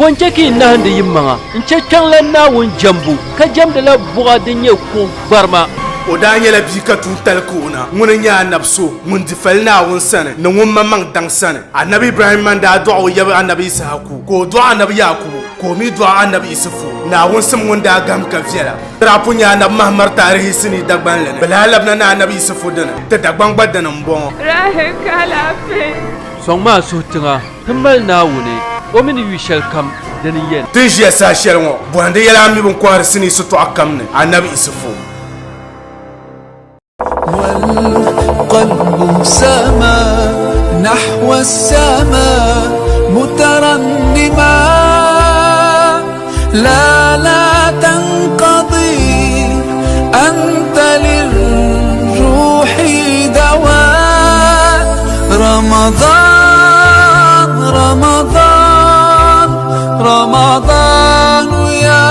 konjeki nahande yimmanga nche changla na won jambu ka jamda la buga de nye ko barma o da nyela bi ka tun talkuna mun nya nabso mun difal na won sane na won mamang dang sane annabi ibrahim man da du'a ya annabi isaku ko du'a annabi yakub ko mi du'a annabi isufu na won sam won da gam ka fiala rapu nya na mahmar tarihi sini dagban lene balalab na annabi isufu dana ta dagban gbadan mbon rahe kala fe songma so tinga himbal na wune o min wishal kam dani yen tijia sa shelmo bwande yala mi bon kwar sini sutu akamne annabi isufu والقلب سما نحو السماء مترنما لا تنقضي أنت للروح دواء رمضان رمضان رمضان يا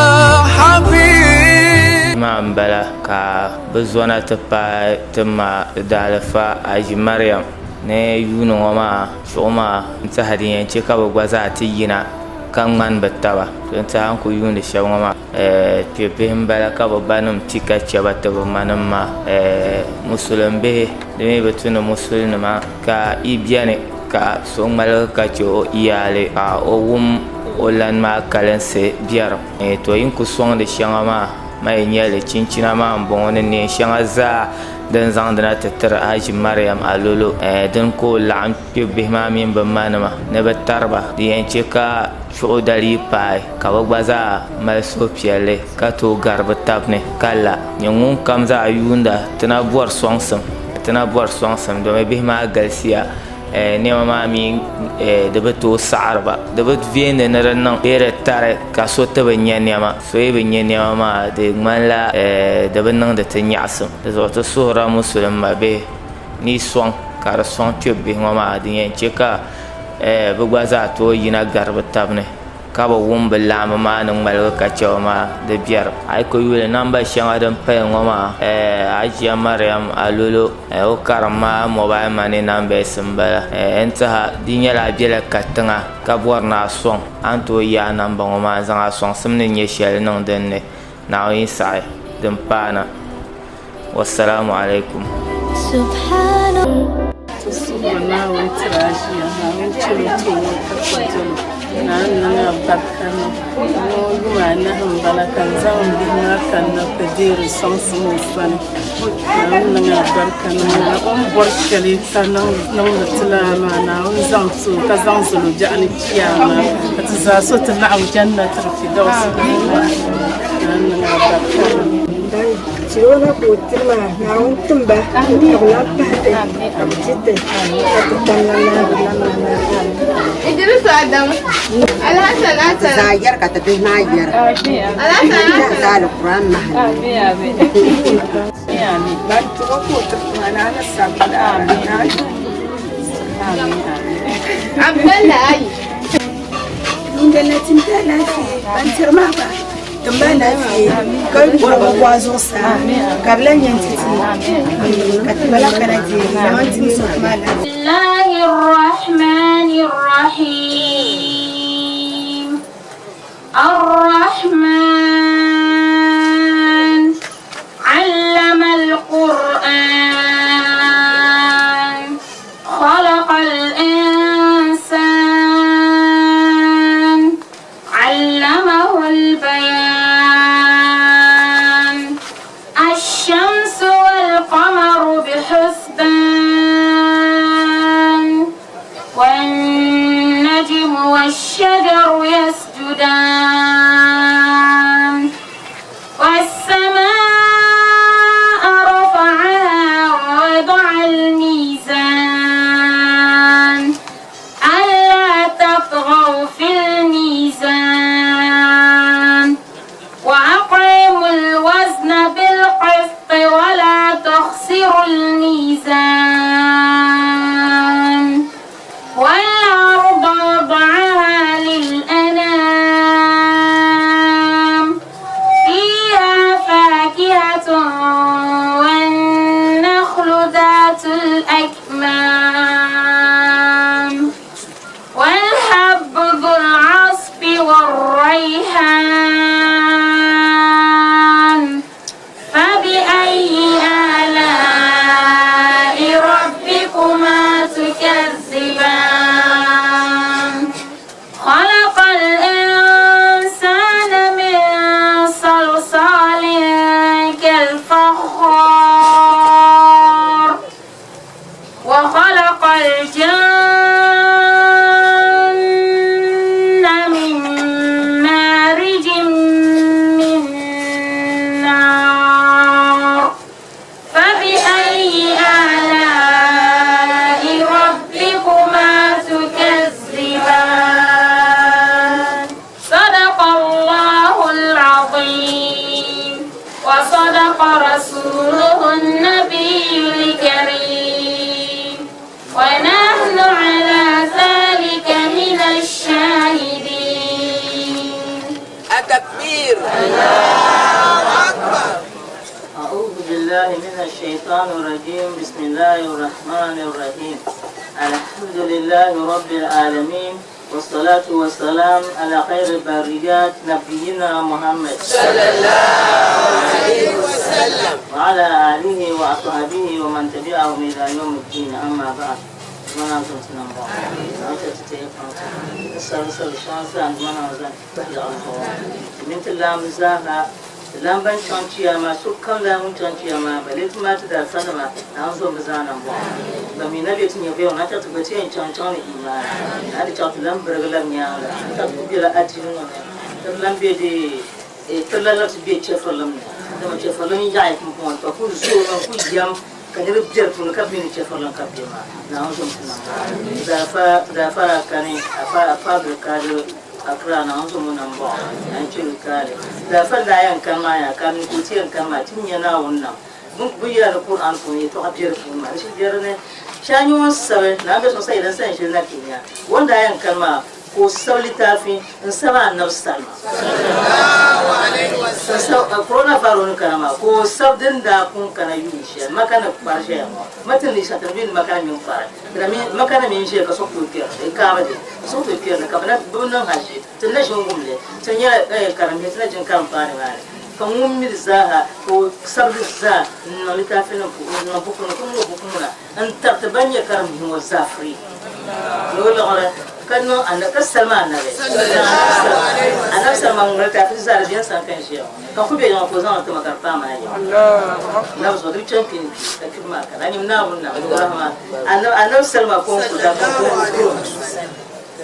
حبيب ما بلا ka bezona tepa tema dalfa aji maryam ne yuno ma shoma nta hadiyan ce ka bagwaza tiyina kan man battawa don ta hanku yuno shawma ma pepe mbala ka babanum tika ce batta manam ma musulmbe de me batuna musulma ka ibiane ka so mal ka jo iyale a owum olan ma kalense biar to yin ku song de shama mai nyale cincina ma bon ne shanga za dan zang dana tattara haji maryam alolo dan ko la'am be ma min ban manama ne batarba di yance ka shodari pai ka bagbaza mal sopiale ka to garba tapne kala nyangun kamza ayunda tana buar songsam do be ma galsia ne ma mi de beto sarba de bet viene na ran bere tare ka so ta banya ne ma so e banya ne ma de mala de ben nan de tanyasum de zo to sura musulma be ni son kar son tebe ma de yen cheka bugwaza to yina garba tabne ka ba wumba lama ma nan mal ka choma de biar ay ko yule namba shanga dan pe ngoma aji maryam alolo o karma mobile mane namba sambala enta dinya la biela katanga ka borna son anto ya namba ngoma zanga son simne nye shel nan denne na yin sai dan pana wassalamu alaikum subhanallah wa ta'ala wa chulu na bakana no yuma na hambala kan zawon dinga kan na kadiri son sun fan na bakana na on borshali sanan nan mutlama na on zan su ka zan su lu jani kiyama ta za su ta na jannatul firdaus na bakana Siona putima na untumba kabla pate abjite atanana Idris Adam Alhasan Atan zayar ka tabi mayar Alhasan zal Quran mahal yani ban tuwa ko tuma na sabila amin Abdullah ai inda na tinta lafiya ban tirma ba tamba lafiya kai gurba kwazo sa kablan yantiti katibala kanaje yawanci su mala Bismillahir Rahmanir Rahim Ar-Rahman 'allama al-Qur'an khalaqal insan 'allamahu al-bayan ash-shamsu wal-qamaru bihusban wan-najmu wash-shajaru yasjudan وصدق رسوله النبي الكريم ونحن على ذلك من الشاهدين. التكبير. أعوذ بالله من الشيطان الرجيم. بسم الله الرحمن الرحيم. الحمد لله رب العالمين والصلاة والسلام على خير البريات نبينا محمد صلى الله عليه وسلم وعلى آله وأصحابه ومن تبعهم إلى يوم الدين. أما بعد mana son tunan ba na ta ta yi fanta sar shansa and mana zan ya alfa min tilam zaha lamban chantiya ma su kan lamun chantiya ma bale kuma ta da sanama na zo bazana ba ba mi nabi tun yabe na ta tuba ce chantan imani na da ta lambar galan ya ta bila ajin wannan ta lambe de tallala su be ce fallam da ma ce fallam ya yi kuma ta ku zo na ku yam kan yi biyar tun kafin ce fallam kafin ma na zo tunan da fara kane a fara kare akra na zo mun nan ba an ci kare da fara yan kama ya kan ku ci yan kama tin yana wannan mun buya da Qur'an ko ne to a biyar kuma shi biyar ne shanyon sabe na ga sosai dan san shi na kinya wanda yan kama ko sauli tafi in sama annabi sallallahu alaihi wasallam corona faru kana ko sabdin da kun kana yi shi makana barshe matan ni sa tambin makana min fara da makana min shi ka so ku kiyar ka ba de so ku kiyar ka bana bunan hashi tunna shi gumle tun ya karame tun jin kan fara ba kan mun mirzaha ko sabdi za no litafi na bukun an tartabanya karam hin wa zafri lola kanno anaka salma annabi annabi salma ngal ta fi zara bien san kan shi kan ku be ma ko zan ta makar fa ma ya Allah na so duk champion ta kuma kana ni na bunna rahma annabi salma ko ku da ko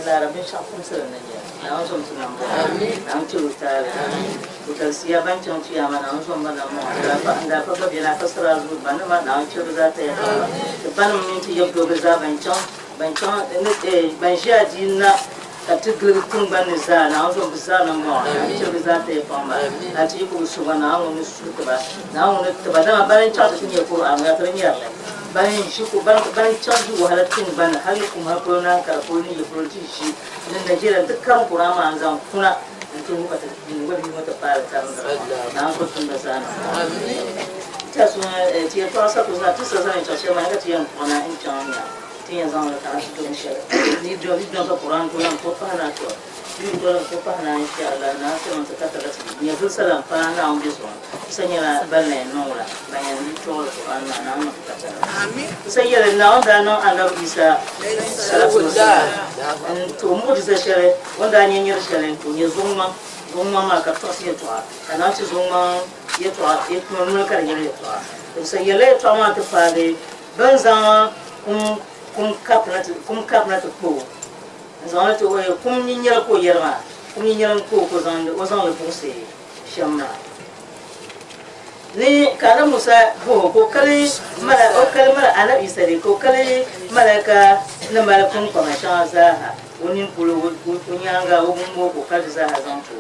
da rabin shafin sallan ne na wasu tunan ba an ci ruta ku tarsiya ban can ci ama na wasu bana mu da fa ga bela fasara zu bana ma na ci ruta ta ya ban min ci yabdo ga za ban sha jinna ka tigir tun ban za na wasu bisa na mu ci ruta ta ya fama a ci ku su bana an wani su ta ba na wani ta ba da ban ta ta ne Qur'an ya tarin ya bayan shi ko ban canji wahalattun ban har kuma ko na karko ni da furuci shi nan Najeriya dukkan kurama an zan kuna mutum ba ta bin wani mata fara ta na ko tun da sana ta so ti ta sa ko za ta sa ne ta ce ma ga ti yan kona in chanya ti yan zan ta shi to shi ni do ta Qur'an ko nan ko fa na to ni do ko fa na insha Allah na ta mun ta ta ni ya salam fa na on biso sanya balle nora bayan ni to Qur'an na na ta amin sanya na on da no annabi Isa to mu da share wanda ne yin share to ne zumma ma ka to sai to kana ci zumma ya to ya kuma mun kar yin to sai ya le to ma ta fare ban zama kum kapna to ko zan to wai kum yin yar ko yarma kum yin yar ko zan le pose shamma ni kana musa ko kale mala ana isare ko kale malaka na malakun kuma shan zaha wani kulu kunyanga ubumbo ko kaji zaha zanto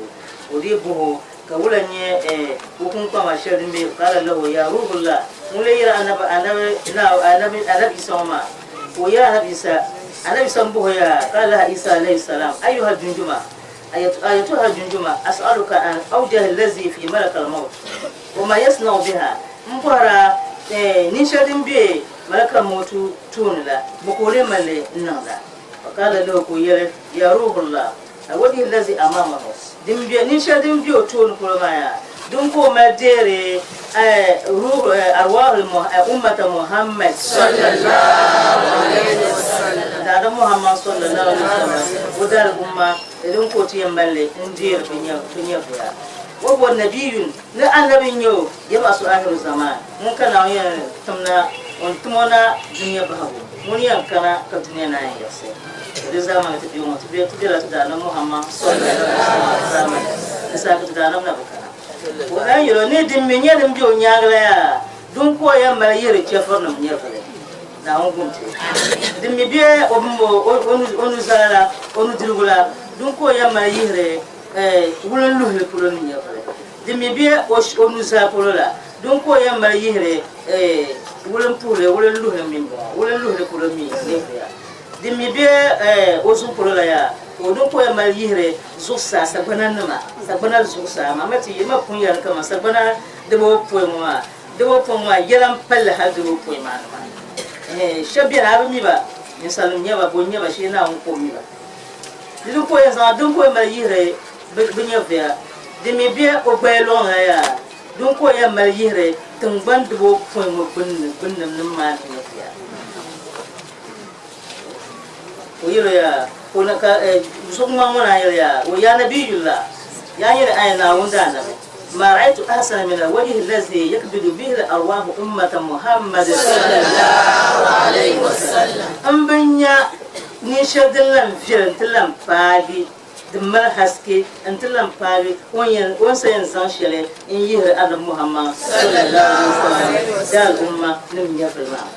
odi buho ka wulanye hukun kuma shirin be kala lahu ya ruhullah mule yira anabi sama ko ya habisa anabi sambo ya kala isa alayhi salam ayyuha junjuma ayatuha junjuma as'aluka an awjah allazi fi malak al-maut وما يصنع بها مبارا نشادين بي ملك موت تون لا بقولي ملي نلا وقال له يا روح الله وجه الذي امامه دم بي نشادين بي تون كل ما يا دون كو مديري روح ارواح امه محمد صلى الله عليه وسلم دا محمد صلى الله عليه وسلم ودار امه دون كو تيمبل ندير بنيا بيا وهو النبي لا النبي يو يبقى آخر الزمان ممكن أن يتمنى ونتمنى دنيا بهو مني كنا كدنيا نايا يسير الزمان تبيهم تبيلا تدانا محمد صلى الله عليه وسلم نساك تدانا نبكنا وأنا يلو ندم من يدم جو نياغلا دون كوا يا ملايير كيفرنا من يرفله نعم قمت دم بيا أنو زالا أنو دلولا دون كوا يا ملايير wulan luhle kulon ya fare dimi bia o nusa polola donc ko ya mal yihre wulen pule wulen luhre min bo wulen luhre polo mi ne ya dimi bia o su polola ya o donc ko ya mal yihre zusa sabana nama sabana zusa mamati yema kunya kama sabana de bo poema yelam palla ha de bo poema shabia ha mi ba ni salum nyaba bo nyaba shi na on ko mi ba donc ko ya za donc ko mal yihre binya ya dimi bia o gbelo ya donc ko ya mal yihre tungban de bo poema bin ma ya o yiro ya ko na ka sokma mona ya o ya nabiyullah ya yira ayna wanda na ما رأيت أحسن من الوجه الذي يكبد به الأرواح أمة محمد صلى الله عليه وسلم أم بنيا نشد لهم فيلم تلهم فادي دمر حسكي أنتلهم فادي وين سينسان شلي إن يهر أدم محمد صلى الله عليه وسلم دال أمة نمية في الماء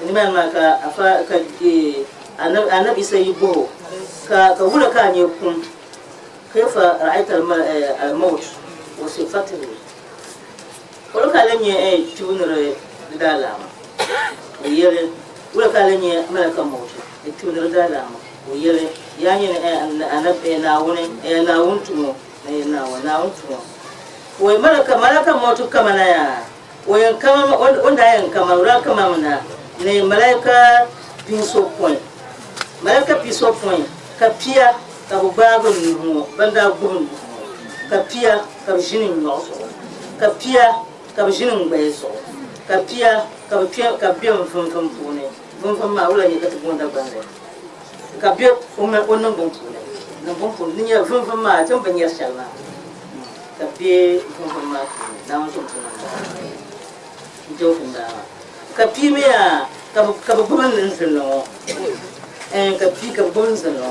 نمان ما كأفا أنا بيسيبه كهولا كان يكون كيف رأيت الموت وصفته ولو كان لي تونر دالام ويري ولو كان لي ملك الموت تونر دالام ويري يعني أنا ناون تمو ناون تمو وملك الموت كما نيا وين كما ونداين كما ولا كما منا ne malaika piso point malaika piso point kapia ka babu nuhu banda gubun ka pia ka jinin yoso ka pia ka jinin beso ka pia ka biyan funfun pune funfun ma wala ne ka tubunda bande ka biya umma wannan bunpune nan bunpune ne ya funfun ma tan ban yar shalma ka biya funfun ma na mun tuna jo funda ka pi me ya ka gubun nan sunno ka pi ka gubun sunno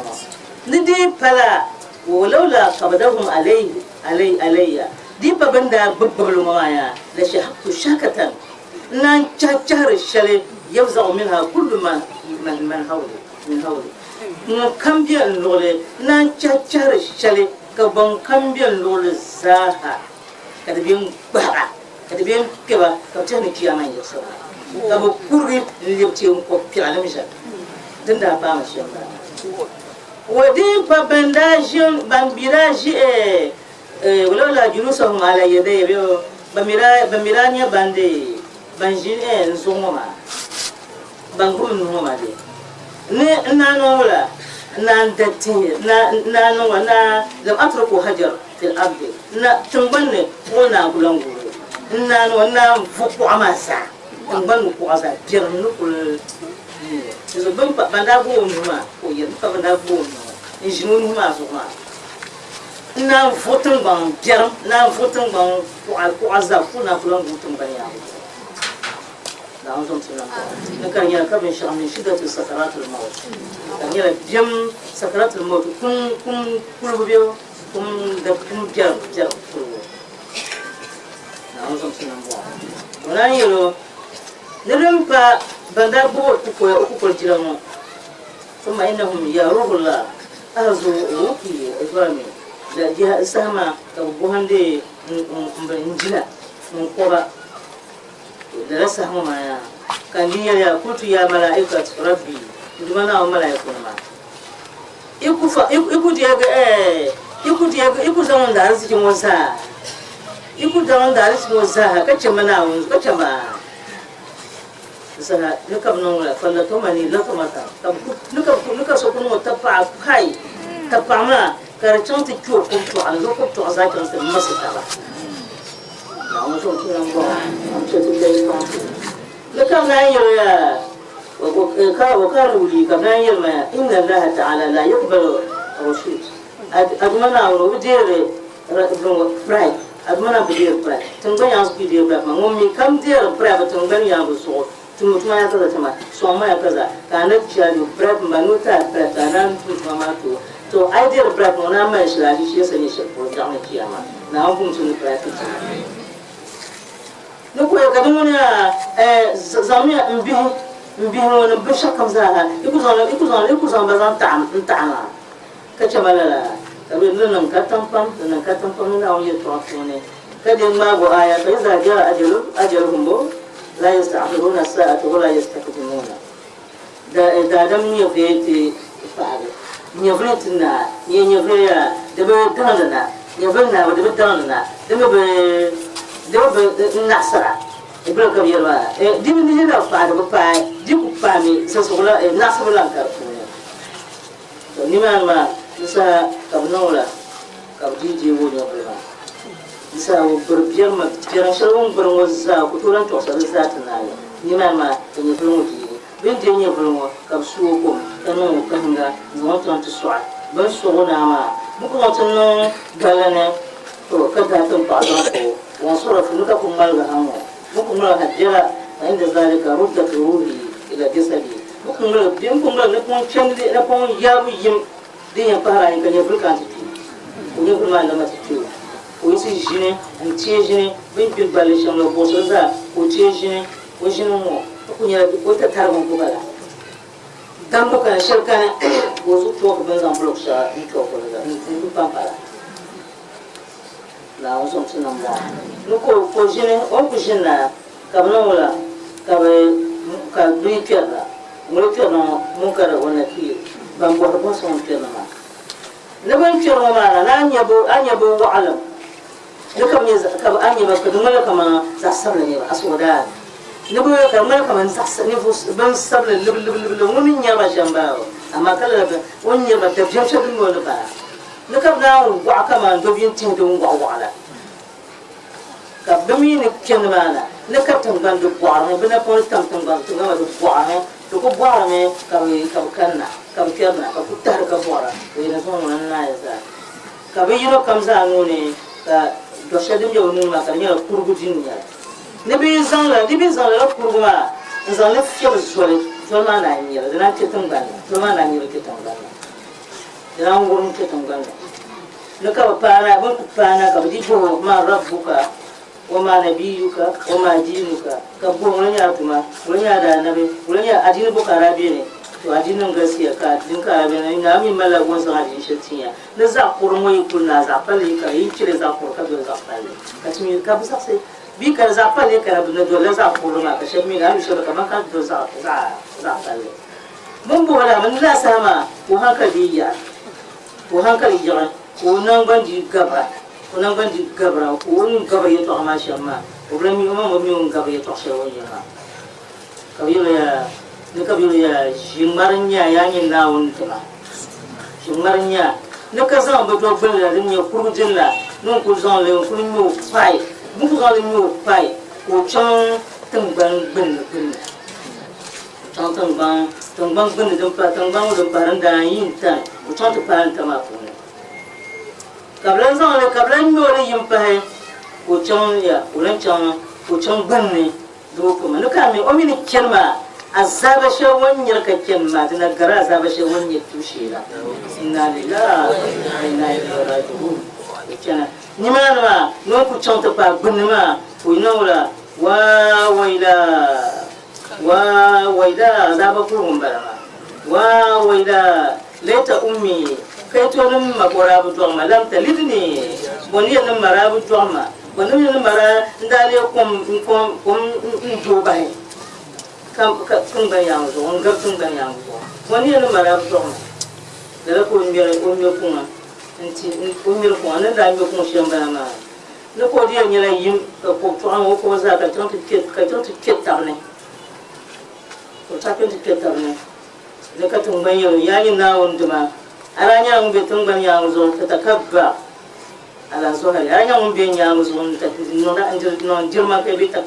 ندي فلا ولولا قبضهم علي دي ببندا ببلو مايا لشهقت شاكة نان شهر الشلي يفزع منها كل من حولي كم بيان لولي نان شهر الشلي كبن كم بيان لولي زاها كدبين بحرا كدبين كبا كبتاني كياما يسوع كبو كوري اللي بتيهم كوبي على مشا دندا بامشي ودين فبنداجين بامبيراجي ولولا جلوسهم على يدي بيو بميرانيا باندي بانجين نزوما بانغوم نوما دي نانو ولا ناندتي نانو نا لم اتركوا حجر في الارض نا تنبني ونا بلانغو نانو نا فوقو اماسا تنبنو كو ازا جيرنو كل so bam banda go numa o yen pa banda go no injinu numa so ma na fotun bang jeram na fotun bang ko azza ko na fulan gutun banya da on son tunan na kan ya kabin shi amin shidatu sakaratul maut kan ya jam sakaratul maut kun kulbiyo kun da kun jeram da on son tunan bo wala yelo نلم با بندا بول كوكو جيرانو ثم انهم يروح الله ازو وكي افرامي لا جهه سما كبوهندي نجلا نكوبا درسهم ما كان يا قلت يا ملائكه ربي دمنا وملائكه ما يكو دياga يكو zaman da arzikin wasa يكو zaman da arzikin wasa kace mana kace ma sana nukab nongla falla to mani lakamata nukab sokuno tapa kai tapa ma kar chonti kyo ko to an lo ko to za kan ta masata ba na on so tunan go am ce tun dai ba lakam na yi ya wa ka ruli kam na yi ma inna allah ta'ala la yaqbalu rushd admana ro bidere radun right admana bidere right tun ga yan su bidere right ma ngommi kam dire right tun ga yan bu so tumutuma ya kaza tama soma ya kaza kana chali bread manuta bread kana tumutuma to idea bread mona ma shlali shi sanye shi ko da mai kiyama na hukun sun bread no ko ya kadun ya zamiya mbi wona bisha kamza ha iku zan bazan ta'am kace malala tabi nan katampam na wani tuwafone kada ma go aya fa iza jaa ajaluhum bo la yasta'khiruna sa'ata wa la yastaqdimuna da dam ni fete faade ni fete na ni fete de be tanana ni fete na de be tanana de be nasara ibra ka yelwa di ni da faade ba pa di ku pa mi sa so la nasara lan ka to ni ma sa kabnola kabdi je wo ni ba sa wo berbiyar ma tiran shalom beron wasa ku turan to sa zata na ni ma ni beron ji bin je ni beron ka su ko tanu ka hanga no to to so ban so na ma mu ko to no galane to ka da to pa ko wa sura fu ka kun mal ga hawo mu kun mal hajjara inda zalika ruddat ruhi ila jasadi mu kun mal bin kun mal ne kun chandi ne kun yabu yim din ya fara ni ka ne fulkan ti ko ne kun mal da ma ti o isi jine an tie jine bin bin bale shamlo boso za o tie jine o jine mo ko nya ko ta tarban ko bala dan ko kan shirka ne o su to ko ban zan blok sha ni ko ko da ni pa para la o so tsina mo no ko jine o ko jine na ka bana wala ka be ka bi kera mo kera mo ka da wala ki ban bo ko so kera ma na ban kera ma na anya bo wa alam لكم كم أني بس كدوم لكم زعسبل نيبا أسودان نبغى كم لكم نفوس بن سبل لب ومن يبا شنباو أما كلا وين يبا تبجم شبل ولا با لكم ناو وعكما دوبين تندون وعوالا كبمين كنمانا لكم تنقل دبوارنا بنا بقول تنقل دبوارنا تقول بوارنا كم كنا كبتهر كبوارا وينسون ولا يسا كبيرو كم زانوني do shadim yo nu ma kanya kurgu jinya ne bi zan la kurgu ma zan la fiye zuwa ma na nyira da na ketan gana ma na nyira ketan gana da na ngurun ketan gana ne ka para ban ku pana ka di bo ma rabbuka wa ma nabiyuka wa ma dinuka ka bo wani ya kuma wani ya da nabi wani ya adini bo karabe ne to adinin gaskiya ka din karabe ne na mi mala gon sa hadin shatiya na za kurmo yi kunna za pale ka yi cire za kur ka do za pale ka tumi ka bisa sai bi ka za pale ka na dole za kurma ka shemi ga mi shora kaman ka do za pale mun bo wala mun la sama ko hankali ya ko nan bandi gabra ko nun gaba ya to ma shamma problemi mo mi on gaba ya to shawo ya ka yi ya jimarnya yayin nawun tana jimarnya ne ka zan ba to bala din ya kurjin la nun ku zan le ku mu fai mu ku zan le mu fai ko chan tangban bin chan tangban bin da pa tangban da paran da yin ta ko chan ta paran ta ma ko ne kablan yo le yin pa ko chan ya ulan chan ko chan bin ne do ko ne ka mi o mi ni kelma azaba she wanyar kakken ma tana gara azaba she wanyar tushe la inna lillahi wa inna ilaihi raji'un kana ni ma no ku chonta pa bunma ku nola wa waila azaba ku gumbara wa waila leta ummi kai to nan makora bu to malam talidni boni nan marabu to ma boni nan mara ndale kom do bai kan ban yang zo on gar tun ban yang zo wani yana mara zo da ko ngere ko nyo kuma anti ko ngere ko nan da nyo kuma shi ban ma na ko dia nyala yim ko to an ko za ka to ket tarne ko ta ket tarne da ka tun ban yo yayin na won duma aranya mun be tun ban yang zo ta takabba ala so ha aranya mun be yang zo ta no da anjir no jirma kai be ta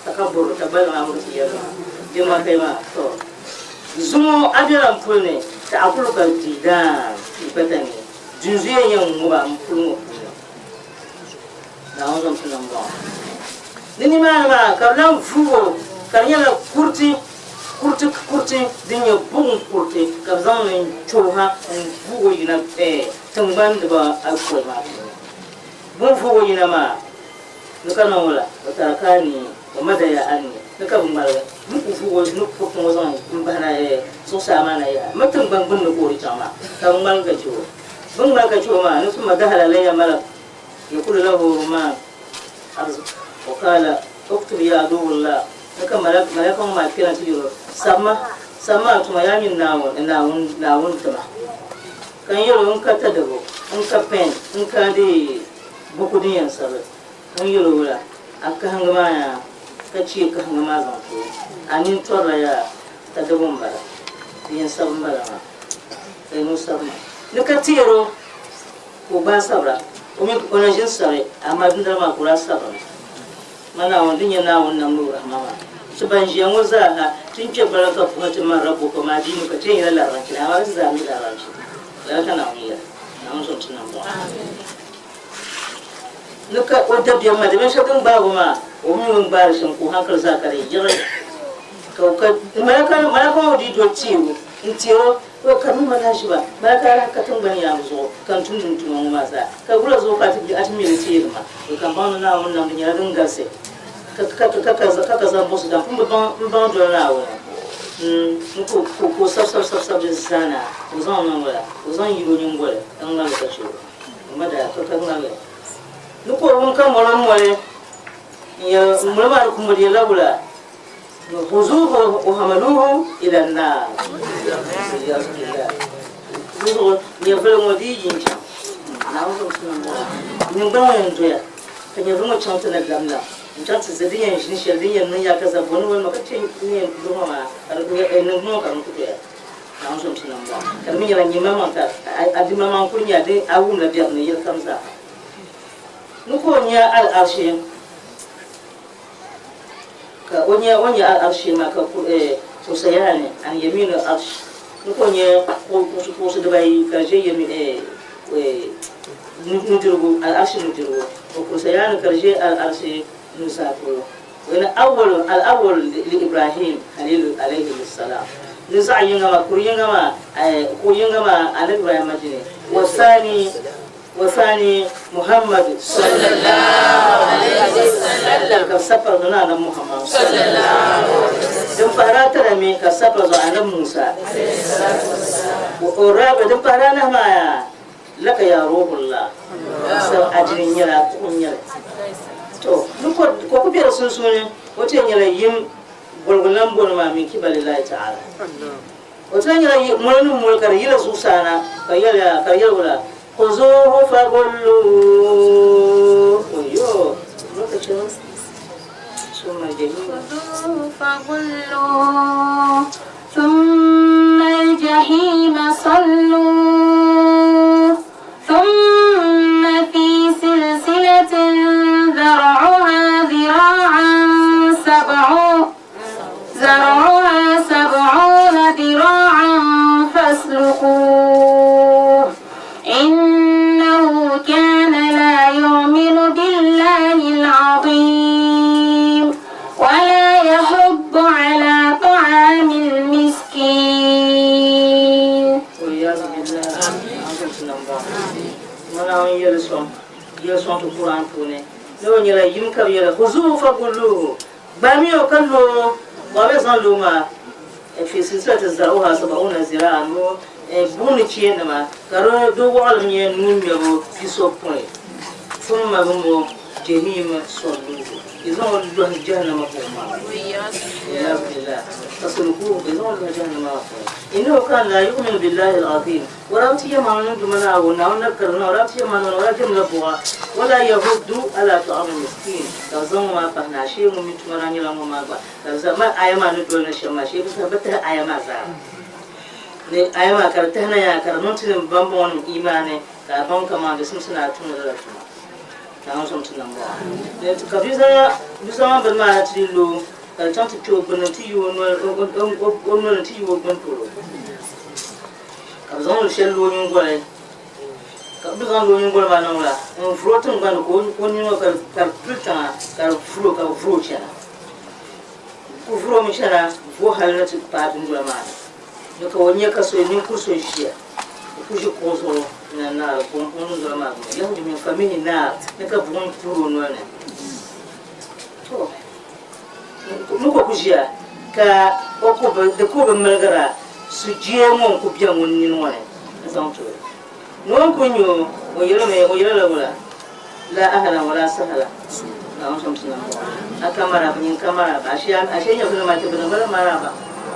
takabbur tabal amru siyasa jima kai ma to zumo adiran fulne ta akulu ka didan ibatan junzuye yan mu ba mu fulmo na wannan sunan ba nini ma kablan fugo kanyala kurti dinya bun kurti kabzan ne choha fugo ina tumban da ba akwai ma bun fugo ina ma nukana wala watakani وماذا يا أني نكمل مرة نكفو نكفو نوزان بنا so sama na ya mutum ban bin ko ita ma kan man ga ciwo بن ما كشوما ثم دخل علي ملك يقول له رمان أرزق وقال اكتب يا عدو الله نكا ملك ما كنا تجرو سما تما يامين ناون تما كان يلو انك تدبو انك بين انك دي بوكو دي ينسبه ان يلو ولا aka hangama ya kaci ka hangama zan ko anin torra ya tadabun bara yin sabon bara ma sai mu sabma nika tiro ko ba sabra o mi ko na jin sare amma din da ma kura sabra mana wandin yana wannan nura mama su ban jiyan waza ha tun ke baraka kuma tun man rabo kuma dini ka tin yana laranci amma su zami laranci da kana wiya na mun son tunan ba nuka wadda biyan ma da ban shakun babu ma o mi mun bar shin ko hankal zakare jira kauka malaka wadi do ciwo in ciwo ko kan mun mana shi ba malaka ka tun bani ya zo kan tun tun ma sa ka gura zo ka tafi atmi da ciwo ma ko kan ba na mun nan ya dinga sai ka zan bosu da kun ban do na wa ko sab da sana ko zan nan wala ko zan yi gonyin gole dan ga ka ciwo amma da ka kan nan nuko won kan moran mole ya mulma ku mole labula khuzuhu wa hamaluhu ila an-nar ya fere modi jinja na wato sunan ni ba yan doya kan ya zama chanta na gamla chanta zadiyan shi shadiyan nan ya kaza bonu wai maka ce ne duma ma arbu ya nan no kan ku ya na wato sunan ba kan mi yaran mama ka adi mama kunya dai awun da biya ne ya kamsa nuko nya al-arshi ka onya al-arshi ma ka to sayane an yamin al-arsh nuko nya ko da bai ka je yami nudirgo al-arshi nudirgo ko sayane ka je al-arshi musa ko wani al-awwal li ibrahim halil alayhi salam nisa yinga ma kuriyinga ma ko yinga ma annabi ibrahim majine وثاني محمد صلى الله عليه وسلم كسبر لنا محمد صلى الله عليه وسلم دم فرات رمي كسبر على موسى والرابع دم فرانا ما لك يا روح الله سو أجرين يلا تكون يلا تو نقول كوكبي رسول سوني وتين يلا يم بلغلام بولما من كبر الله تعالى وتين يلا مولن مولكر يلا سوسانا كيلا ولا خذوه فغلوه خذوه فغلوه ثم الجحيم صلوه ثم في سلسلة ذرعها سبعون ذراعا فاسلكوه إنه كان لا يؤمن بالله العظيم ولا يحض على طعام المسكين. والعياذ بالله. mana yelson to Quran pune no nyela yim ka yela khuzu fa kullu bamiyo kallo wa be san luma fi silsilati zaruha 70 zira'an no buni ciye ma karo do wal nye nun yabo fi so point thumma hum jahim sallu izon do jahannama ko ma ya billah tasluku izon do jahannama إنه كان لا يؤمن بالله العظيم ولا تيمان دمنا ولا كرنا ولا تيمان ولا جملة ولا يهود على طعام المسكين كزوم ما فهنا شيء من تمرني لهم ما با كزوم ما أيام ندول نشما شيء بس بته أيام زار ne أيام كرتهنا يا كرنون تلم بامبون إيمانه كابون كمان بسم سنة تمر رتما كمان سم تناموا ne كبيزا بالما هتريلو كالتان تجوا بنتيجو نتيجو بنتولو كابزون الشلو ينقله كابزون لو ينقله ما نقوله فروتن كانوا كونيو كالبلتنا كالفرو كالفروشنا كفرو مشنا فو حالنا تبادل جماعة نكونيه كسوي نكوسوي شيء كوشي كوسو نار كونو جماعة يهودي من فمين نار نكابون فرو نونه nuko kujia ka oko de ko be melgara su je mon ko bien won ni wona zanto نون كنيو ويلا ولا لا أهلا ولا سهلا نعم شمسنا أكمل بنين كمل أشياء يقول ما تبغى ولا مرابا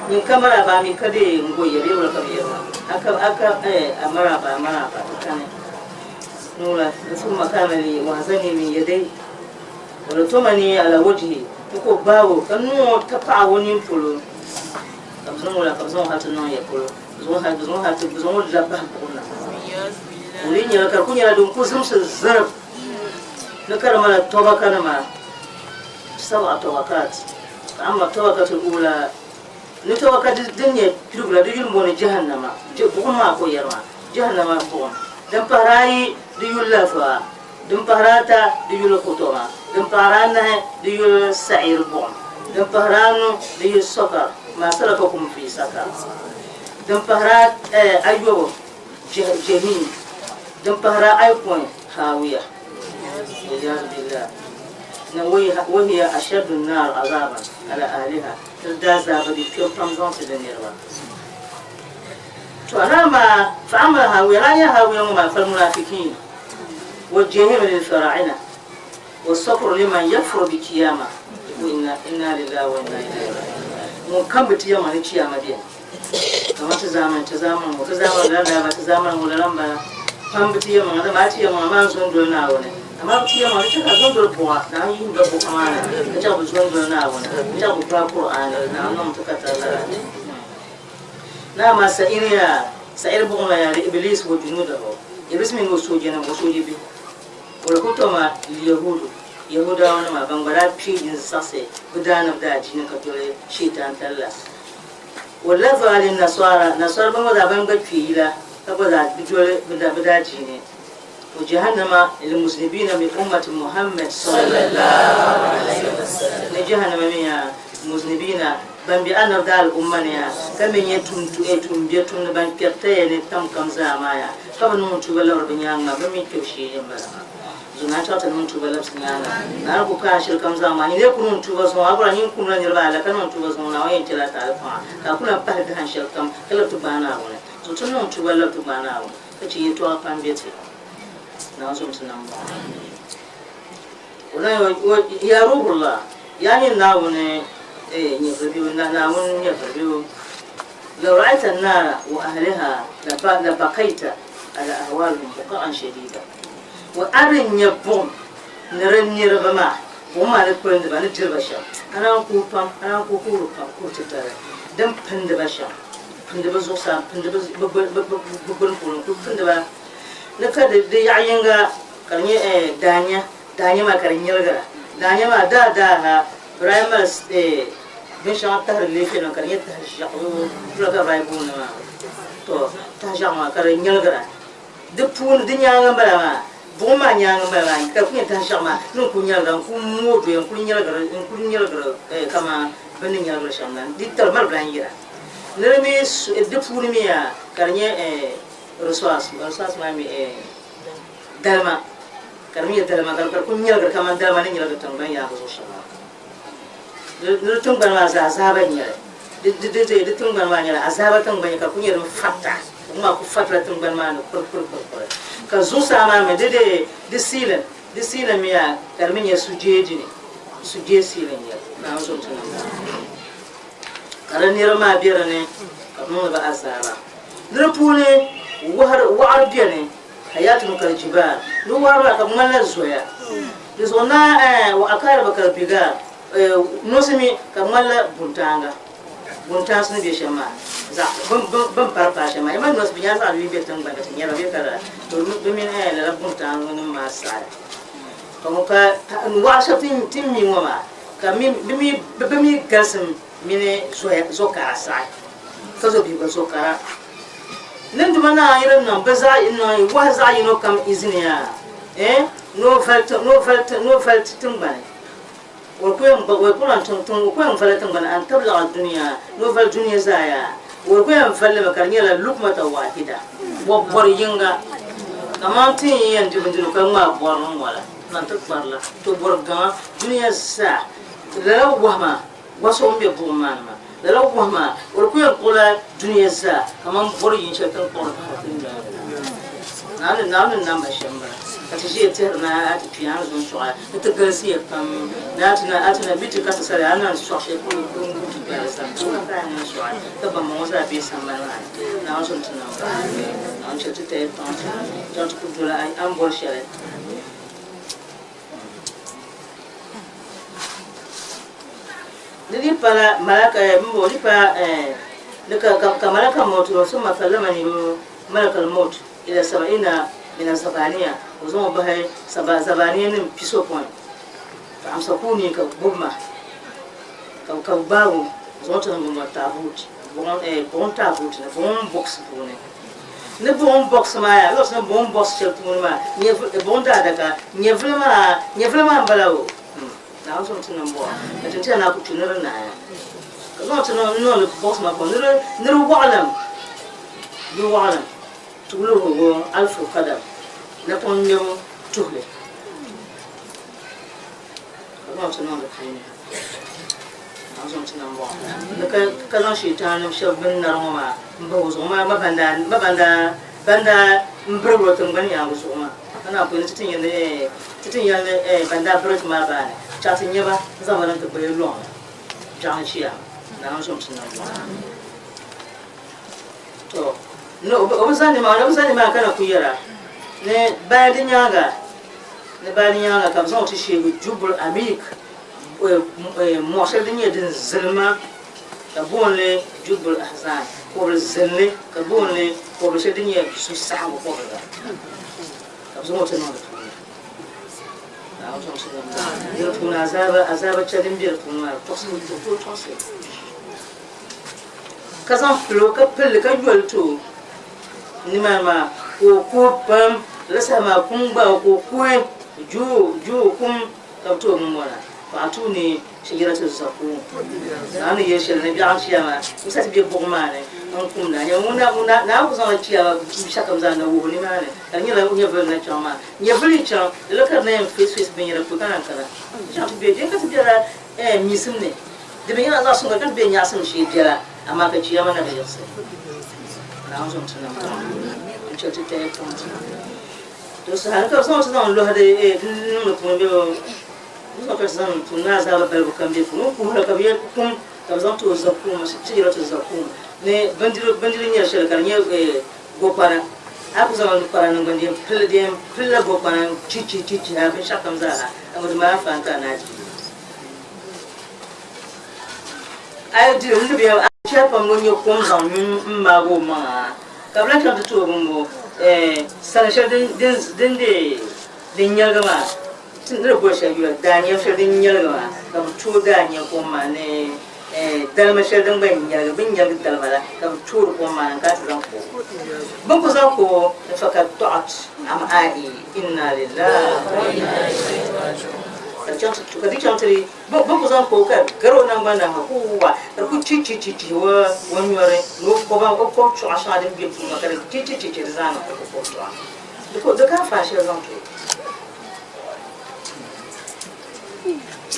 من كمل بامي كذي نقول يبي ولا كبير أكم مرابا كان نولا ثم كان لي وهزني من يدي ولتمني على وجهي نكو باو كنو تقعوني فلو كبزون ولا كبزون هاتنو يقولوا بزون هات بزون لبه بقولنا ولين يلا كركون يلا دون كوزم سزرب نكرم على التوبة كنما 7 توبات أما التوبة الأولى نتوبة الدنيا تقول ديول مون جهنم بقول ما أكو يرما جهنم بقول دم بهراي ديول لفوا دم بهراتا ديول كتوما دم بهرانا ديول سعير بقول دم بهرانو ديول سكر ما سلككم في سكر دم بهرات أيوه جميل دم بهرا أيقون هاوية والعياذ بالله وهي أشد النار عذابا على أهلها تلدازا بدي كيف تنظم في النيرة فأما هاوية لا يهاوية وما فالمنافقين والجحيم للفراعنة والصبر لمن يكفر بكيامة إنا لله وإنا إليه راجعون كم بتيامة لكيامة دي كما تزامن ولا لما كم بتيامة هذا ما تيامة ما زون ناونه أما بتيامة لكي أزون دول بوا نعم يهود بوا كمان كتاب زون ناونه كتاب القرآن نعم تكتر نعم سائر بقنا يا إبليس وجنوده إبليس من وسوجنا وسوجي به ولكتما اليهود يهودا ونما بانغرا بيجن ساسي بدانا بدا جين كتولي شيطان تلا ولا فعل النصارى بانغرا بانغا فيلا كبدا بدا جين وجهنم للمذنبين من أمة محمد صلى الله عليه وسلم جهنم من المذنبين بان بأن بدال الأمة كمن يتم بيتم بان كرتين تم كم زمايا كمن تقول ربنا ما بمي توشي يملا زنا تات نون tuba lapsingana na ko ka shir kam zamani ne kunun tuba so abura nin kunun nirba la kanon tuba so na wayin tila ta fa ka kuna pa da han shir kam kala tuba na wona to tun non tuba la tuba na wona kace yi to afan bete na so tunan ba wala ya ruhullah yani na wona ni rabi na mun ya rabi لو رأيت النار وأهلها لبقيت على أهوالهم بقاء شديدا وأرن يبوم نرن يربما وما نقول دبا نجر بشر أنا أقول كورتتر دم بند بشر بند بزوسا بند بقول كل بند نكاد ديعينغا كرني دانيا ما كرني يرجع دانيا ما دا برايمرس بنشان تهر اللي فينا كرني تهجع ولا كرايبون ما تو تهجع ما كرني يرجع دبون دنيا غمبلا ما بوما نيان غمبلا كرني تهجع ما نكون يرجع نكون مودو نكون يرجع كما بني يرجع شامن دي ترمر بلانجرا نرمي دبون ميا كرني رسواس ما مي دلما كرني دلما كرني يرجع كمان دلما نيرجع تنبين يا أبو شامن نرتم بنا زابا نيرة دتم بنا نيرة زابا تم بنا كوني رم فتة وما كفتة تم بنا كر كزوسا ما مدة دسيلة ميا كرمية سجيجني سيلين يا نازم تنا كرني رما بيرني كمون بقى زابا نربوني وعر بيرني حياتنا كالجبال لو وعر كمون زويا لزونا وأكار بكربيجا نوسمي كمالا بونتانس نبي شما زا بم باربا شما يما نوس بيان زا لي بيتن بانت نيرا بيكرا بمين لا بونتان ما سال كموكا نواشتين تيمي وما كمي بمي غاسم ميني زوكا ساي كزو بي زوكا نندمنا يرنا بزا انه وازا ينو كم ازنيا نو فلت تمباني وكلن تنتم وكلن فلتن بنا أن تبلغ الدنيا نوفل الدنيا زايا وكلن فل مكرنيا للقمة واحدة وبرينغا كمان تين ينجبندلو كما بورن ولا ننتظر لا تبرغا دنيا زا لو وهما وصوم بيبومان ما لو وهما وكلن قولا دنيا زا كمان برين شتن قول nanu namba shamba ati je ter na ati piano zon soa ati gasi pam na atina biti kasa sare anan soa she ko ngutu bela sa ka na soa ta ba mo za bi samba na on tuna na on chete te don't put dola am bol shere Nili para malaka mbo li pa ka malaka moto so mafalama ni malaka moto ila sabaina min zabaniya uzon bahay zabaniya ni piso point fa am sakuni ka bumma ka babu zonta mo tabut bon tabut na bon box pone ne bon box ma ya lo sa bon box chel pone ma ni bon daga ni vraiment balawo na so tuna mbo atenti na ku tunira na ya ka tuna no le box ma ko ne walam ni walam tulo go alfu qadam na pon ñew tuhle ka tuna no le na so tuna mbo ka lan shaitan shab bin naroma mbo zo ma banda mbro to ngani ya zo ma ana ko ni titin yande banda brot ma ba chati nyeba zamanan to bayo lo jang chia na so tuna mbo to no obusani ma kana kuyara ne badi nyanga ka zo ti shegu jubul amik mo shel dinye din zilma ka bonle jubul ahzan ko zilne ka bonle ko shel dinye su sawo ko ka zo ti no na so tuna yo tuna azaba chadin bir tuna to ka san flo ka pelle ka jolto ni mama ko pam la sama kun ba ko kuen ju kum ka to mun wala ba tu ni shigiratu zaku ani ye shel ne bi'an shiyama musa bi bogma ne on kum na ya muna na ku san ciya bi shakam za na wo ni ma ne kan ni la unya bel na chama ni beli cha le ka ne face bin yara ko kan kala ja tu be je ka tu jara misim ne de bin yana za su ga kan be nya sun shi jara amma ka ciya mana da yasa na on tuna ma choti te to sa ka so so lo hade no ko be no ka san tuna za ba bel kan be ko la ka be kum ka zan to zakum shi ra to zakum ne bandiro nya shel kan nye go para aku zaman para nan bandiem pilla go para chichi ha be shakam za amma ma fa ka na ji ai di lu be a chapa mo nyo kom zan ma go ma ka bla kan to mo sana shel din de nyalga ma tin da go shel yu da nya shel din nyalga ma ka to da nya ko ma ne dalma shel din ban nyalga bin nyalga dalma ka to ko ma ka zan ko ban ko za ko fa ka ta'at am ai inna lillahi wa inna ilaihi raji'un ka di chantri ban ko za ko ka garo nan bana ha kuwa ka ku ci wa wanyore no ko ba ko cho asha din bi ku ka ci zan ko to da ka fa shel zan to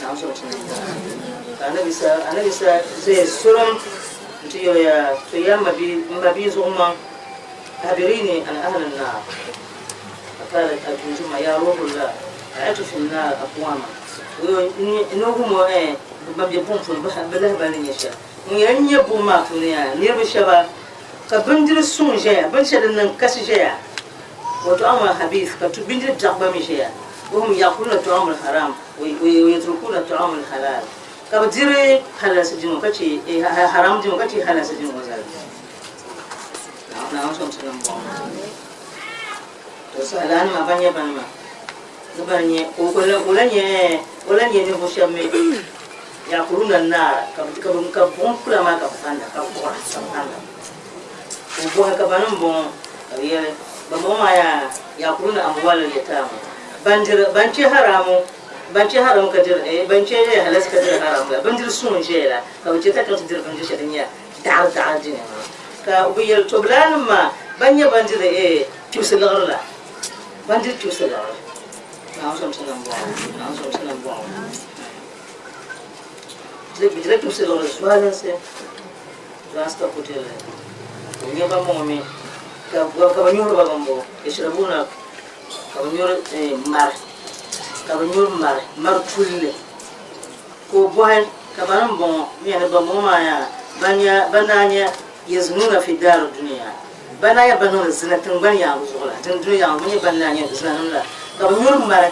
na so ana bisa zai suram tiyo ya to ya mabi zuma habirini an ahlan nar akala ajunjuma ya ruhullah ayatu fi nar aqwama no humo babbe pomfun ba bala bala nyesha nyanye buma tunya ne ba shaba ka bindir sun jaya ban shadan nan kashi jaya wato amma habib ka tu bindir jabba mi jaya وهم يأكلون الطعام الحرام ويتركون الطعام الحلال كبدير حلال سجنو كتي حرام جنو كتي حلال سجنو وزال نعم سلام تسألان ما بني بنما زبانية ولا نبوشامي يأكلون النار كبون كلا ما كفانا كبون سبحانه وبوه كبانم بون ريال بموما يأكلون أموال اليتامى banci haramu kadir banci halas kadir haramu bandir sun jela ka wuce ta kan dir bandir shadinya dar jina ka ubiyal toblan ma banya bandir tusilala bandir tusilala na so sanan bo direct tusilala swala se rasta kutele ngeba momi ka ba nyur ba gambo yashrabuna ka ba nyur mar ka ba nyur mar tulle ko bohen ka ba nan bon yana ba mo ma ya bananya yazununa fi dar dunya banaya banun zinatun ban ya uzula tun dunya mun bananya zinanun la ka ba nyur mar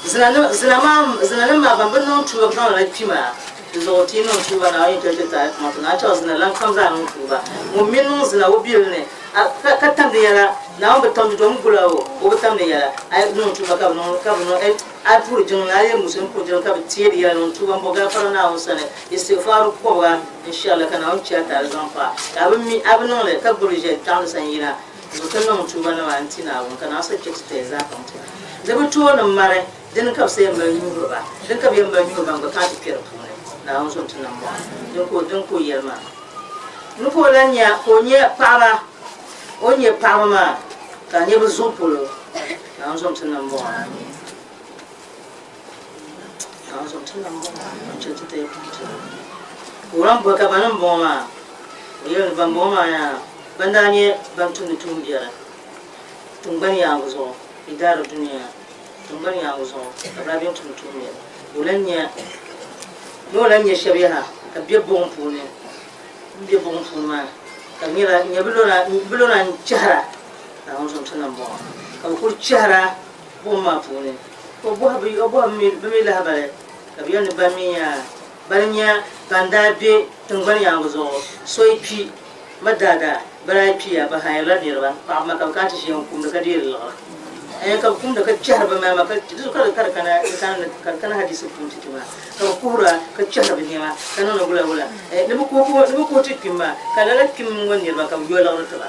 zinanun ma ban ban tuwa ban la pima zo ti no tuwa na yin ta ma na ta zinalan kam za nun tuwa mu min zina wo bilne ka tam de yara na o betam do ngulawo o betam de yara ay non tuwa ka no a pour jong na ye musun ko jong ka ti de yara non tuwa mboga fara na o sane istighfar ko ba inshallah kana on ciya ta zan fa abin non le ka burje ta san yina zo tan non tuwa na antina won kana sa ce ta za ka mutu da bi tuwa nan mare din ka sai mai yuro ba din ka bi mai yuro ba ka ta fira na on so tan mo din ko yelma nu ko lanya ko nye para onye pa ma ka nye buzu polo na nzo mtana mbo na nzo mtana mbo chote te uram boka bana mbo ma oyo ba mbo ma ya bandanye bantu nitumbiara tumbani yangu zo idara dunia tumbani yangu zo abrabi nitumbiara ulanya no lanya shabiha ka biebon pune ma kamira nyabulona nchara na onzo mtana mbo ka ko chara bo ma pune ko bo mi la habare ka biyo ni bamiya barnya banda be tungban yango zo soipi madada barai ya ba hayla dirba pa ma ka ta shi kum da kadir la ka kum da ka chara ba ma ka su kana hadisi kun titima ka kura ka chara ba ma kana no gula ne ko tikima kana la kim woni ba ka yola ro ta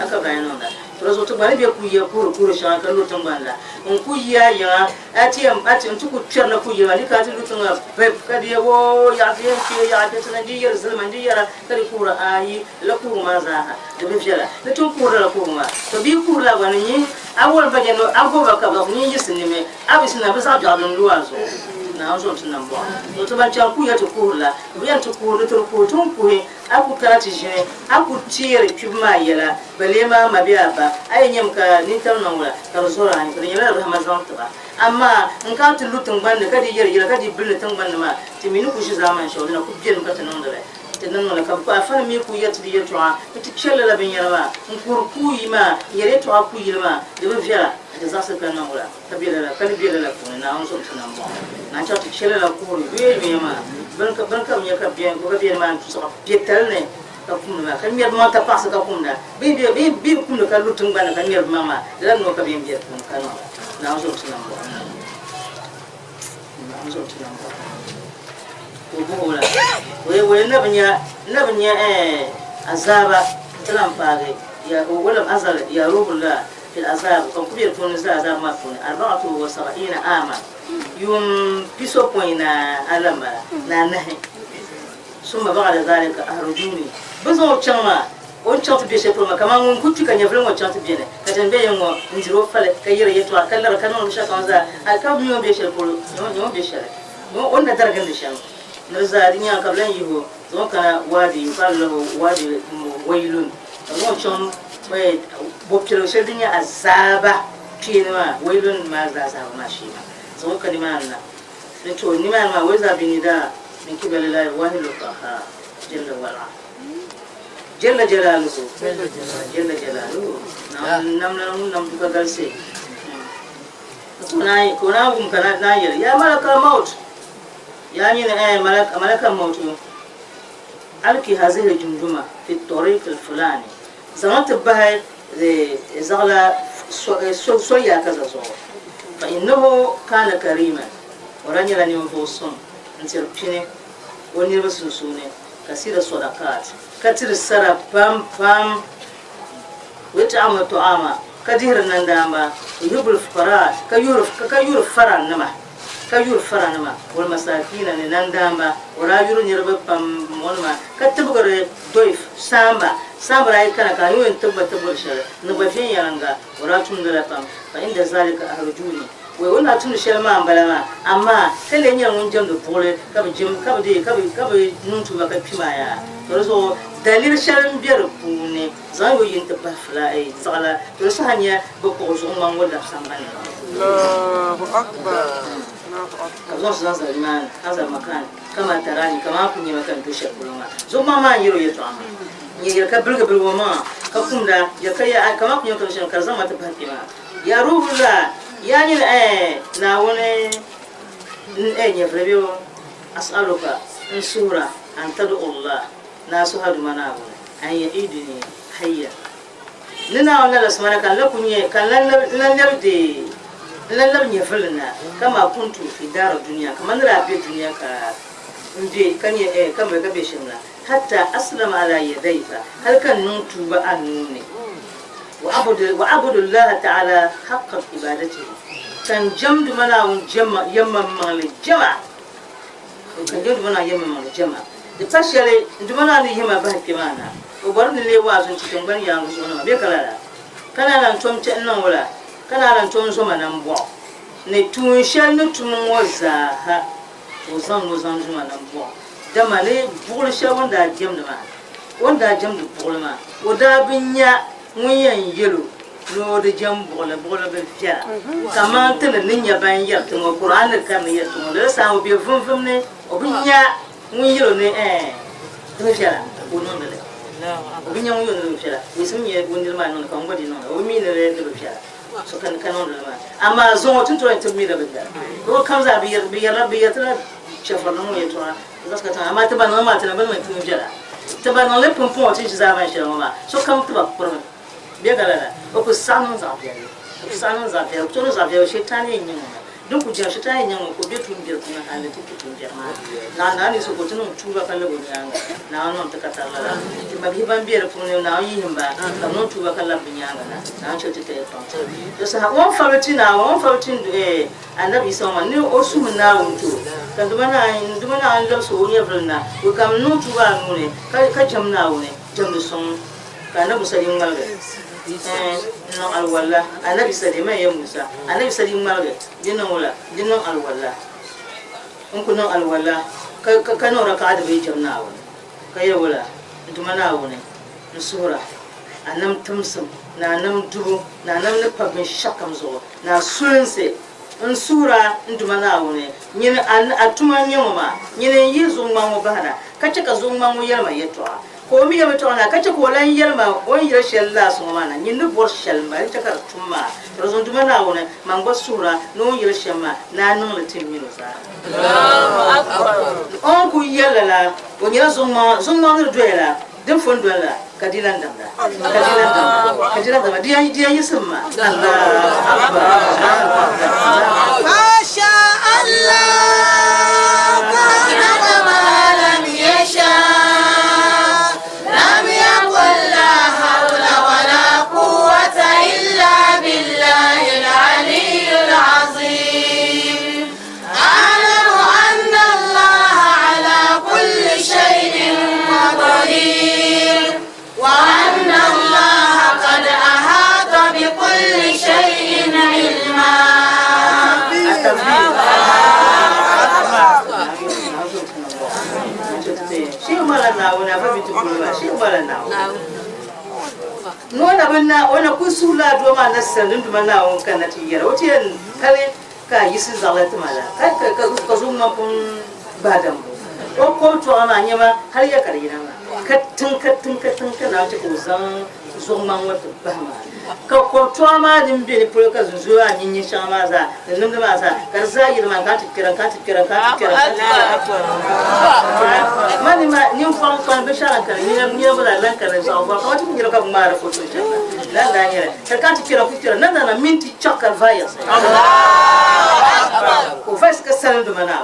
aka bayano da rozo to bani be ku ya kuru sha kan lutun banda on ku ya ya atiyam ku tsarna ku ya ni ka ti lutun be ka di wo ya ti ya ta tana di yar zulman di yara kari kura ayi la kuru ma za ha da be fiala da tun kura la kuru ma to bi kuru la bani ni awol ba jeno ago ba ka ba ni yisni me abisina be sa jalun luwazo na onzo tuna mbo to ba cha ku ya to kuru la ya to kuru to ku tun ku aku karati jene aku tire kibma yela balema mabiya ba ayanyam ka ni tarna wala tarzora ni kare yela rahmazan ta amma in ka tulutun banda kadi yera kadi bilne tan banda ma timinu ku shi zaman shawo na ku biyan ka tanan da tanan wala ka fa fa mi ku yati di yato a ti chelle la ben yela ma ku ku yima yere to aku yima de be fiala da za su kan wala kabila la kalbila la ku na on so tanan bo na cha ti chelle la ku be ma banka mi ka bien ko bien man so pietal ne ka kumna kan mi ma ta passa ka kumna bi kumna ka lutun bana kan mi mama da no ka bien bien kun kan na so tunan bo ko bola we na banya azaba talan pare ya wala azal ya rubula fil azab kan kubir tun za azab ma kun 74 ama يوم بيسو بوينا علما نانه ثم بعد ذلك أخرجوني بزو تشما on chant bese pour ma kama ngun kutu kanya vle mo chant bien ka tembe yango ndiro fale kayere yeto akalla kana on shaka onza aka mi on bese pour no bese no on da dargan de shan no zarinya kablan yiho zo kana wadi fallo wadi wailun no chon we boptelo shedinya azaba kinwa wailun ma za sa ma shi zo kalimana to ni ma weza binida min kibalillahi wahidul qahhar jalla wala jalla jalaluhu nam duka galse kuna gum kana na ya malaka maut ya ni malaka maut alki hazihi jumjuma fi tariq alfulani zaman tabaha zagla soya kaza so fa innahu kana karima وراني راني مبوسون نصير بيني وني بسوسوني كثير الصدقات كثير السراب بام بام ويتعامل طعاما كثير الندامة يجيب الفقراء كيور فران نما والمساكين الندامة ولا يرون يربى بام مولما كتبغر ضيف سامبا راي كنا كانوا ينتبه شر نبغى فين يرانغا ولا تندر بام فإن ذلك أهرجوني we wona tun shelma ambalama amma kale nya mun jam do pole ka be jim ka be nun tu ba ka pima ya to so dalil shelm bier pune zan yo yin ta ba fla ai sala to so hanya bo ko so man wala sambane Allahu akbar Allahu akbar kaza makan kama tarani kama kunyi makan to shekuluma zo mama yiro yeto amma ya ka bulga bulwa ka kunda ya kai kama kunyi to shen kaza mata fatima ya ruhullah yani na wani ya frebio as'aluka in sura an tad'u Allah na su hadu mana wani an ya idini hayya nina wannan lasmana kan lakunye kan lallab ne fulna kama kuntu fi dar dunya kaman rafi dunya ka inde kan ya kan bai gabe shin hatta aslama ala yadayka hal kan nutu ba annune wa abudu Allah ta'ala haqqa ibadati kan jamdu mana won jama yamma mal jama kan jamdu mana yamma mal jama da tashare ndumana ni hima ba kimana o bar ni le wa sun cikin ban ya musu na be kala kana nan tom ce nan wala kana nan tom so manan bo ne tun shel ne tun waza ha o zan zuma nan bo da male bugul shel wanda jamdu ma wanda jamdu bugul ma o da binya munyan yelo no de jam bola be fiya kama tele ninya ban yar to Qur'an kan ne yar to da sa o be fum ne o binya mun yelo ne to fiya o non de o binya mun yelo fiya wisim ye wondir ma non kan godi non o mi ne de fiya so kan non ma amma zo tun to to mi da bida ko kam za bi yar tra chafar no ye to da ska ta amma ta ban ma ta ban mai tun fiya ta ban le pompon ti za ban shi ma so kam ta ba ko bien galera o ko sanu zapia o tono zapia o shetani nyengo donc ku ja shetani nyengo ko betu ndir kuna hande ti tu ndir na ni so ko tono tuba kala go nyanga na non ta kata la ti mabi ban biere pun na yi himba na non tuba kala binyanga na chote te to to sa won fawti annabi sama ni o su na wonto kan dumana an lo so ni vrna ko kam non tuba ngune ka jamna wone jamdu son kana musalim malga no alwala anabi salima ya musa anabi salim malga dinnan alwala in kuno alwala ka no raka da bai jamna wa kai wala dumana wone sura anam tumsum na nam dubu na nam ne pabin shakam zo na sunse in sura dumana wone nyin atuma nyoma nyin yizu manwo bahana kace ka zo manwo yalma yeto ko mi yaba tona kace ko lan yelma on yira shella so mana nyindu bor shelma ta kar tumma rozon duma na wona mango sura no yira shema na no le timmi no sa Allahu akbar on ku yella on yira zuma no doela den fon doela kadilan danda dia yisimma Allahu akbar masha Allah kana ma lam yasha Wana kusula do ma na sanin do mana on kana tiyara wote kare ka yisi zalata mala ka zo ma kun badam ko to ana nyama har ya kare na kattun kana ta ko zan zo man wata bahma ka ko to ma din bi ne ka zuwa nyin shama za nan da ma sa kar za yi ma ka tikira mani ma ni fon kon be shara kare ni ba lan kare za ba ka tin ka ma ra foto ce nan da nyere ka tikira nan da minti chakar vaya ko fas ka sanin da mana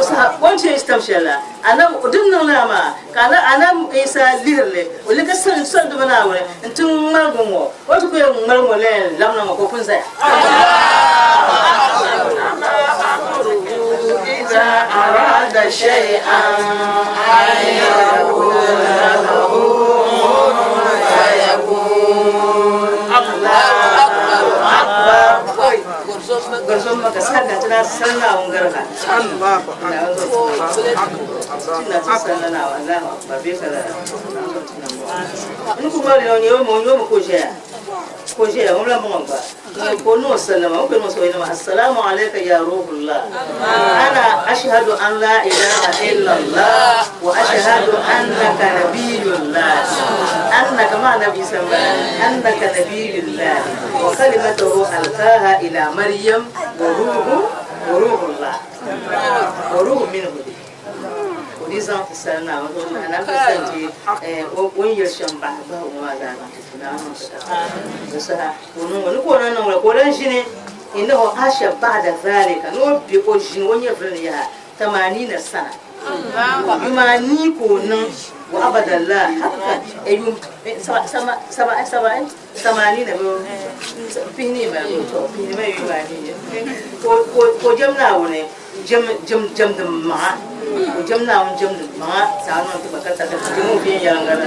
sa wonce istamshela ana udun nan ma kana ana isa lirle wala ka sanin da mana wa tun margongo wato ko margongo le lamna ko kun sai إذا أراد شيئا أن يقول له فيكون الله أكبر garson maka saka tana sallah on garka Allahu akbar tana sallah wallahi ba be kala in kuma ne mo ko je mo la mo ba ko no sallama ko no so ina assalamu alayka ya ruhullah ana ashhadu an la ilaha illa allah wa ashhadu annaka nabiyullah annaka ma nabi sallallahu annaka nabiyullah wa kalimatuhu alqaha ila maryam wa ruhullah wa ruhu minhu disant salna ana kasance wani shan ba wa da na sa wani ko nan ko dan shine innahu asha ba'da zalika no bi ko shin wani ya 80 sana yumani ko nan wa abadallah haka ayyum sama 80 ne fini ba to fini mai yumani ko jamna wone jam da ma jamna won jam da ma sanan ta bakata ta jimu biyan yarangala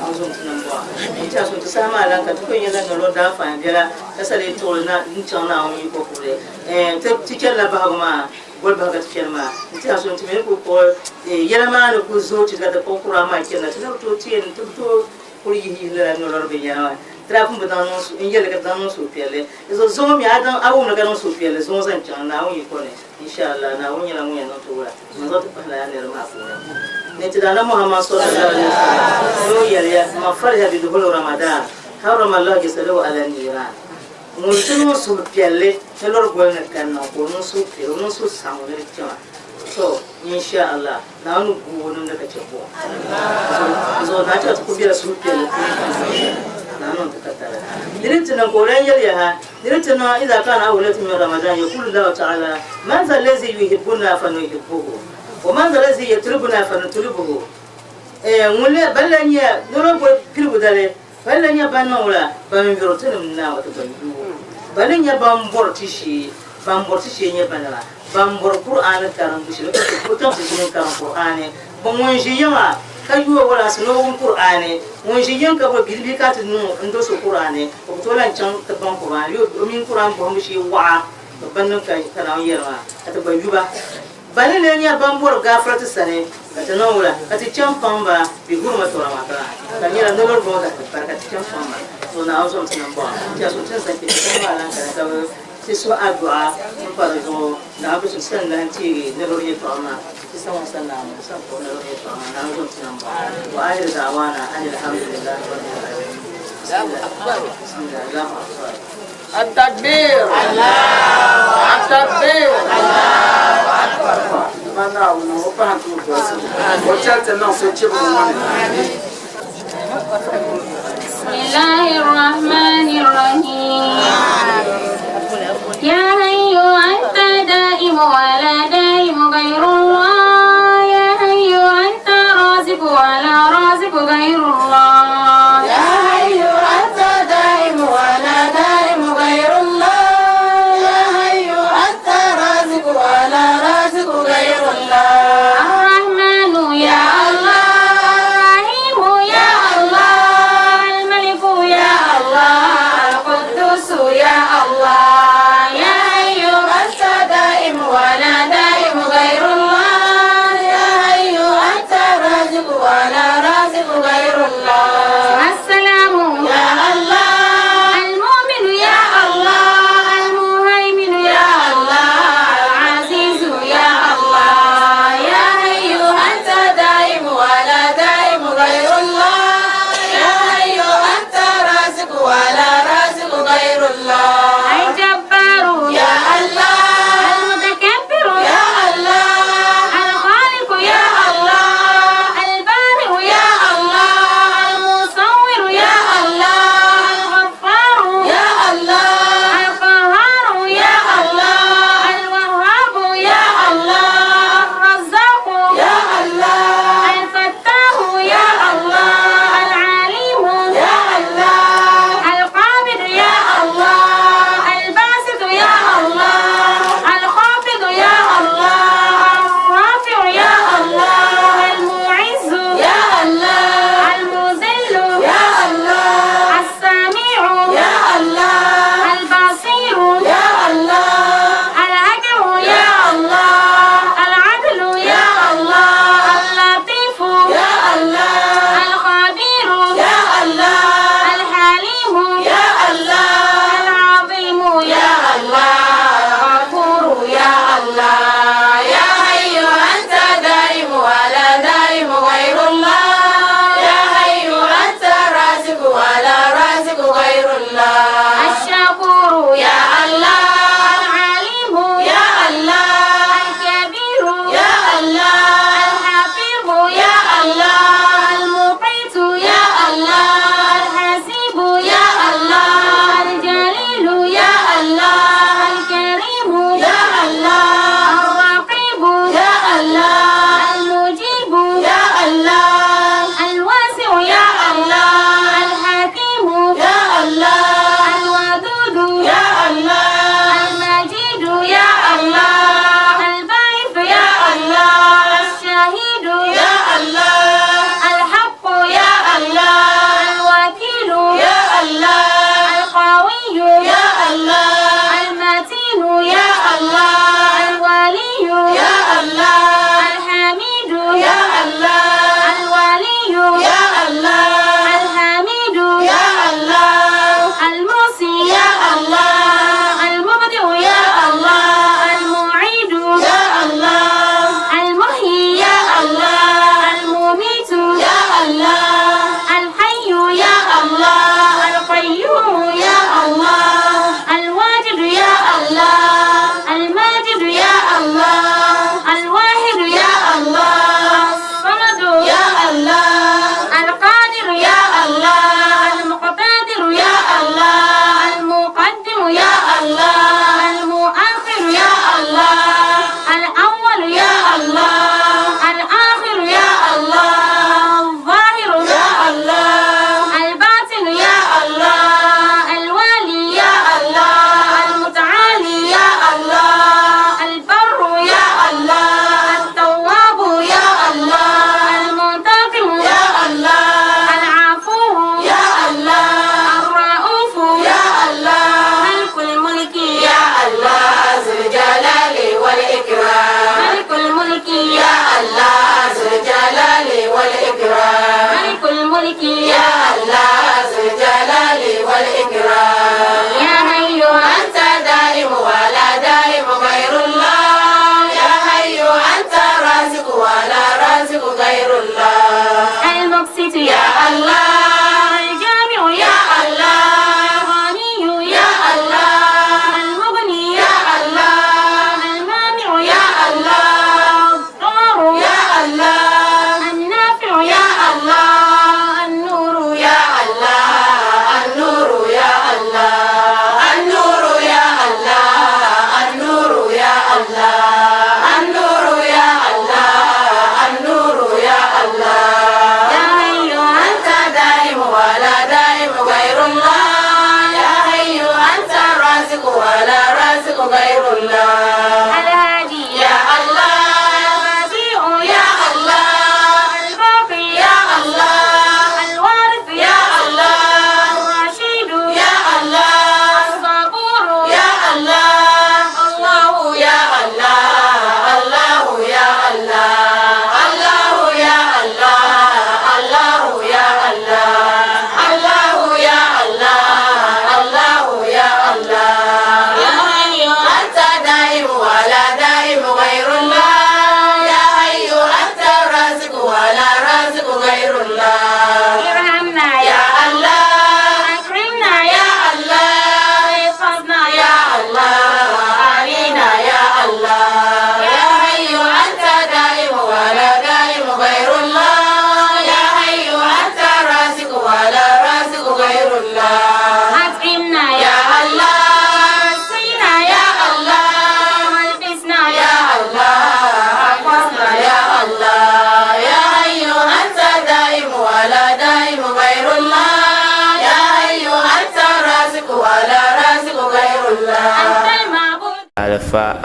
an zo tunan ba ita so ta sama lan ka to yin nan ro da fa bira ta sare to na in na won yi ko kure ta cikin la ba ma gol ba ga cikin ma ita so ta me ko yarama ne ku zo ci ga da ko kura ma kenan ta to tiyen to kuri yi la no ro be yarama tra kun budan su in yele ga dan su pele zo zo mi adan awu na ga su pele zo zan can na won yi ko ne inshallah na won yana mun yana to wura mun zo ta fara ne ma ko ne ti da Muhammad sallallahu alaihi wasallam yo yare ma farha bi duhul ramadan harama Allah jasalu ala niran mun tunu su pele ne lor gol ne kan na ko no su pele no su samu ne cewa so inshallah na nu go no da kace ko zo na ta ku biya su pele نحن تكتر دريتنا قولين يليها دريتنا إذا كان أولاد من رمضان يقول الله تعالى من ذا الذي يحبنا فنحبه ومن ذا الذي يطلبنا فنطلبه ولا بلنيا نروح كل بدله بلنيا بنولا بمبرتنا منا وتبنيه بلنيا بامبورتشي نيبنا بامبور قرآن كلام بشلون كتب بشلون كلام قرآن بمونجيا kayuwa wala suno Qur'ani mun shi yanka ba bilbi ka tunu ndo so Qur'ani ko to lan can ta ban Qur'ani yo min Qur'an bo mu shi wa ban nan kai kana yarwa ta ba yuba bale ne nya ban bor gafrata sane ka ta nawla ka ti can pamba bi hurma to ramata kan yara no lor bo da barka ti can pamba so na awso tan ba ya so tan sai ta ba lan ka ti so addu'a mun fara zo na abu sun san nan ti ne lor ye to ma sama sana sama ko na rohe to na zo tunan ba wa ahir da'wana alhamdulillah rabbil alamin التكبير الله التكبير الله أكبر mana wo pa tu ko o chate na so chibu mani Bismillahir Rahmanir Rahim Ya hayyu anta da'imu wa la da'imu ghayrullah ولا رازق غير الله يا حي أنت دائم ولا دائم غير الله يا حي أنت رازق ولا رازق غير الله الرحمن يا الله الرحيم يا الله الملك يا الله القدوس يا الله يا حي أنت دائم ولا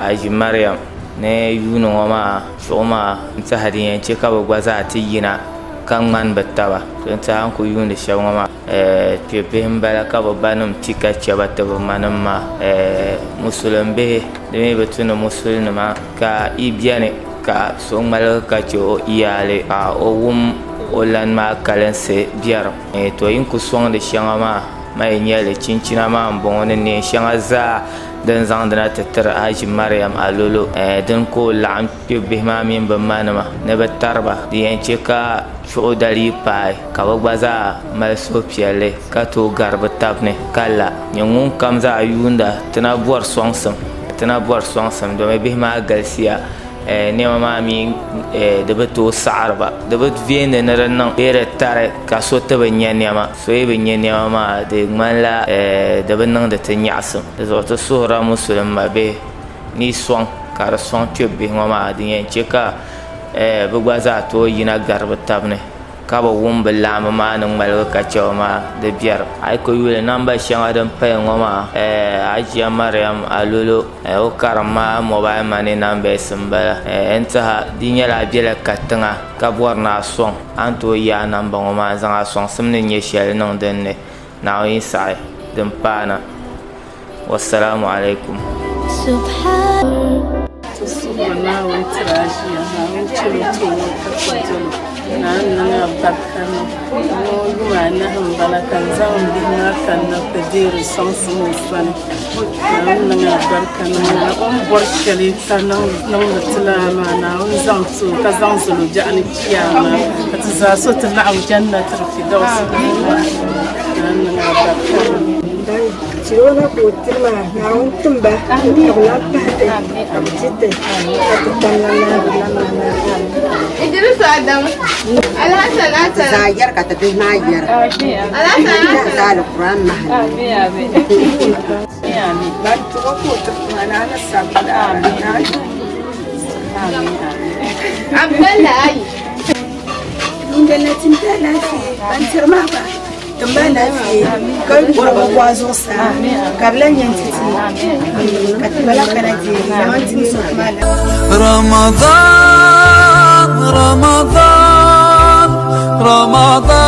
aji Mariam ne yuuni ŋɔ maa zuɣu maa n tihiri yɛn chɛ ka bɛ gba zaa ti yina ka ŋmani bɛ taba n tihi n ku yuundi shɛba ŋɔ maa kpe bihi n bala ka bɛ ba nim ti ka chɛba ti bɛ ma nim maa musulin bihi di mi bi tu ni musulinima ka i bɛni ka so ŋmaligi ka chɛ o iyaali ka o wum o lan maa kalinsi bɛrim to yin ku sɔŋdi shɛŋa maa ma yi nyɛli chinchina maa n bɔŋɔ ni neen shɛŋa zaa din zaŋdina ti tiri Haji Mariam Alolo din ko laɣim kpe bihi maa mini bɛ ma nima ni bɛ tariba di yɛn chɛ ka chuɣu dali paai ka bɛ gba zaa mali suhupiɛlli ka tooi gari bɛ tabi ni ka la nyɛ ŋun kam zaa yuunda ti na bɔri sɔŋsim domi bihi maa galisiya niɛma maa mi di bi tooi saɣariba di bi veendi ni di niŋ bee di tari ka so ti bi nyɛ niɛma so yi bi nyɛ niɛma maa di ŋmanila di bi niŋdi ti nyaɣasim di zuɣu ti suhura musulima bihi ni sɔŋ ka di sɔŋ kpe bihi ŋɔ maa di yɛn chɛ ka bɛ gba zaa tooi yina gari bɛ tabi ni ka bi wum bɛ laɣimi maa ni ŋmaligi ka chɛba maa di bɛrim a yi ku yuli namba shɛŋa din paya ŋɔ maa Hajiya Mariam Alolo o karim maa mobile money numbers n bala n tiha di nyɛla a bɛla katiŋa ka bɔri ni a sɔŋ a ni tooi yaai namba ŋɔ maa zaŋ a sɔŋsim ni nyɛ shɛli niŋ dinni naawuni saɣi din paana wassalamu alaikum Naawuni tiraʒiya naawuni chɛli ka kɔntɔlo naan niŋa barikana ŋɔ yuma anahi n bala ka n zaŋ bihi maa kanna ka deeri sɔŋsim o sani naan niŋa barikana ŋɔ o ni bɔri shɛli ka niŋdi ti laa maa naawuni zaŋ so ka zaŋ zolo jahili chiyaama ka ti zaa so ti laɣim jannatil fidawsi naan niŋa barikana Chirona ko tirma na un tumba ka la pahte abjite ka tamla na Idris Adam Alhasan Atar zayar ka ta na yar Alhasan Atar da Quran ma yani ban to ko tirma na sabida Abdullah ai Inda na tinta lafiya ban tirma ba tumba lafiya kai gurba kwazo sa kablan yantiti ka tibala kana je yawancin su mala رمضان